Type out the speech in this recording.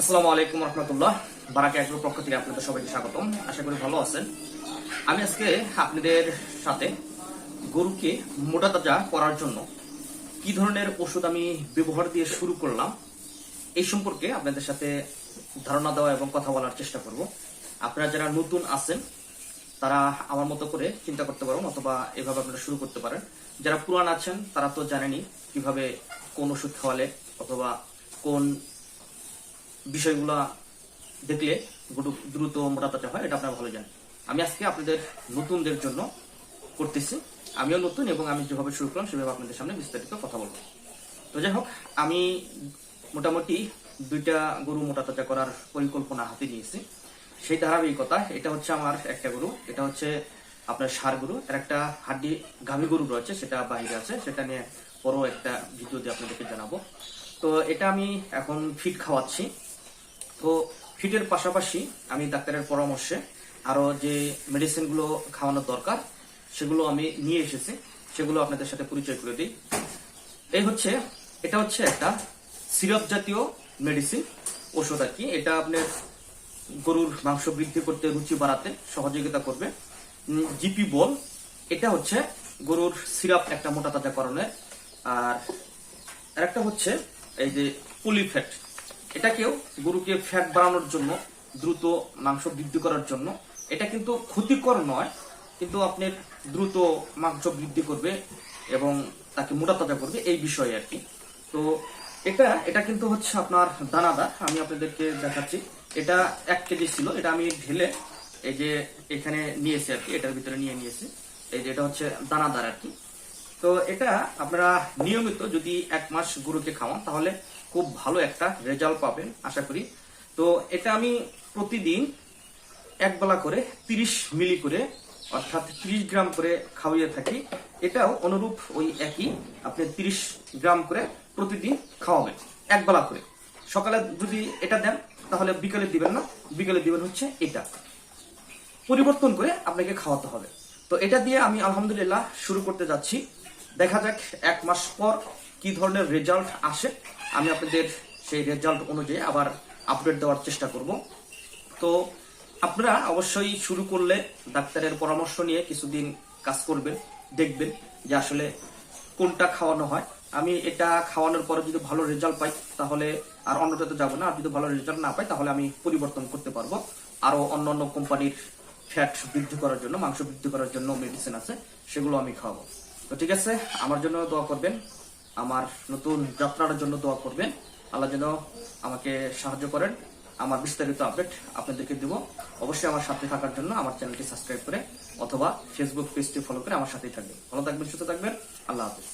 আসসালামু আলাইকুম রহমতুল্লাহ। বারাকা এগ্রোর পক্ষ থেকে আপনাদের সবাইকে স্বাগতম। আশা করি ভালো আছেন। আমি আজকে আপনাদের সাথে গরুকে মোটা তাজা করার জন্য কি ধরনের ওষুধ আমি ব্যবহার দিয়ে শুরু করলাম এই সম্পর্কে আপনাদের সাথে ধারণা দেওয়া এবং কথা বলার চেষ্টা করব। আপনারা যারা নতুন আছেন তারা আমার মতো করে চিন্তা করতে পারেন অথবা এভাবে আপনারা শুরু করতে পারেন। যারা পুরান আছেন তারা তো জানেনই কিভাবে কোন ওষুধ খাওয়ালে অথবা কোন বিষয়গুলা দেখলে গরু দ্রুত মোটা তাজা হয়, এটা আপনারা ভালো জানেন। আমি আজকে আপনাদের নতুনদের জন্য করতেছি। আমিও নতুন এবং আমি যেভাবে শুরু করলাম সেভাবে আপনাদের সামনে বিস্তারিত কথা বলবো। তো যাই হোক, আমি মোটামুটি 2টা গরু মোটা তাজা করার পরিকল্পনা হাতে নিয়েছি। সেই ধারাবাহিকতা, এটা হচ্ছে আমার একটা গরু, এটা হচ্ছে আপনার ষাঁড় গরু, আর একটা হাড্ডি গাভী গরু রয়েছে, সেটা বাইরে আছে, সেটা নিয়ে বড় একটা ভিডিও দিয়ে আপনাদেরকে জানাবো। তো এটা আমি এখন ফিড খাওয়াচ্ছি। তো ফিটের পাশাপাশি আমি ডাক্তারের পরামর্শে আরো যে মেডিসিনগুলো খাওয়ানোর দরকার সেগুলো আমি নিয়ে এসেছি, সেগুলো আপনাদের সাথে পরিচয় করে দিই। এটা হচ্ছে একটা সিরাপ জাতীয় মেডিসিন ওষুধ আর কি। এটা আপনার গরুর মাংস বৃদ্ধি করতে, রুচি বাড়াতে সহযোগিতা করবে। জিপি বল, এটা হচ্ছে গরুর সিরাপ একটা মোটা তাজা করণের। আর একটা হচ্ছে এই যে পলিফ্যাট, এটাকেও গরুকে ফ্যাট বাড়ানোর জন্য, দ্রুত মাংস বৃদ্ধি করার জন্য। এটা কিন্তু ক্ষতিকর নয়, কিন্তু আপনার দ্রুত মাংস বৃদ্ধি করবে এবং তাকে মোটা তাজা করবে, এই বিষয়ে আর কি। তো এটা কিন্তু হচ্ছে আপনার দানাদার। আমি আপনাদেরকে দেখাচ্ছি। এটা 1 কেজি ছিল, এটা আমি ঢেলে এই যে এখানে নিয়েছি আর কি, এটার ভিতরে নিয়েছি। এই যে এটা হচ্ছে দানাদার আর কি। তো এটা আপনারা নিয়মিত যদি 1 মাস গরুকে খাওয়ান তাহলে খুব ভালো একটা রেজাল্ট পাবেন আশা করি। তো এটা আমি প্রতিদিন 1 বেলা করে 30 মিলি করে, অর্থাৎ 30 গ্রাম করে খাওয়িয়ে থাকি। এটাও অনুরূপ ওই একই, আপনি 30 গ্রাম করে প্রতিদিন খাওয়াবেন 1 বেলা করে। সকালে যদি এটা দেন তাহলে বিকালে দিবেন না, বিকালে দিবেন হচ্ছে এটা। পরিবর্তন করে আপনাকে খাওয়াতে হবে। তো এটা দিয়ে আমি আলহামদুলিল্লাহ শুরু করতে যাচ্ছি। দেখা যাক 1 মাস পর কি ধরনের রেজাল্ট আসে। আমি আপনাদের সেই রেজাল্ট অনুযায়ী আবার আপডেট দেওয়ার চেষ্টা করব। তো আপনারা অবশ্যই শুরু করলে ডাক্তারের পরামর্শ নিয়ে কিছুদিন কাজ করবেন, দেখবেন যে আসলে কোনটা খাওয়ানো হয়। আমি এটা খাওয়ানোর পরে যদি ভালো রেজাল্ট পাই তাহলে আর অন্যটাতে যাবো না, আর যদি ভালো রেজাল্ট না পাই তাহলে আমি পরিবর্তন করতে পারবো। আরো অন্যান্য কোম্পানির ফ্যাট বৃদ্ধি করার জন্য, মাংস বৃদ্ধি করার জন্য মেডিসিন আছে, সেগুলো আমি খাওয়াবো। তো ঠিক আছে, আমার জন্য দোয়া করবেন, আমার নতুন যাত্রার জন্য দোয়া করবেন। আল্লাহ যেন আমাকে সাহায্য করেন। আমার বিস্তারিত আপডেট আপনাদেরকে দেব। অবশ্যই আমার সাথে থাকার জন্য আমার চ্যানেলটি সাবস্ক্রাইব করে অথবা ফেসবুক পেজটি ফলো করে আমার সাথেই থাকবেন। ভালো থাকবেন, সুস্থ থাকবেন। আল্লাহ হাফেজ।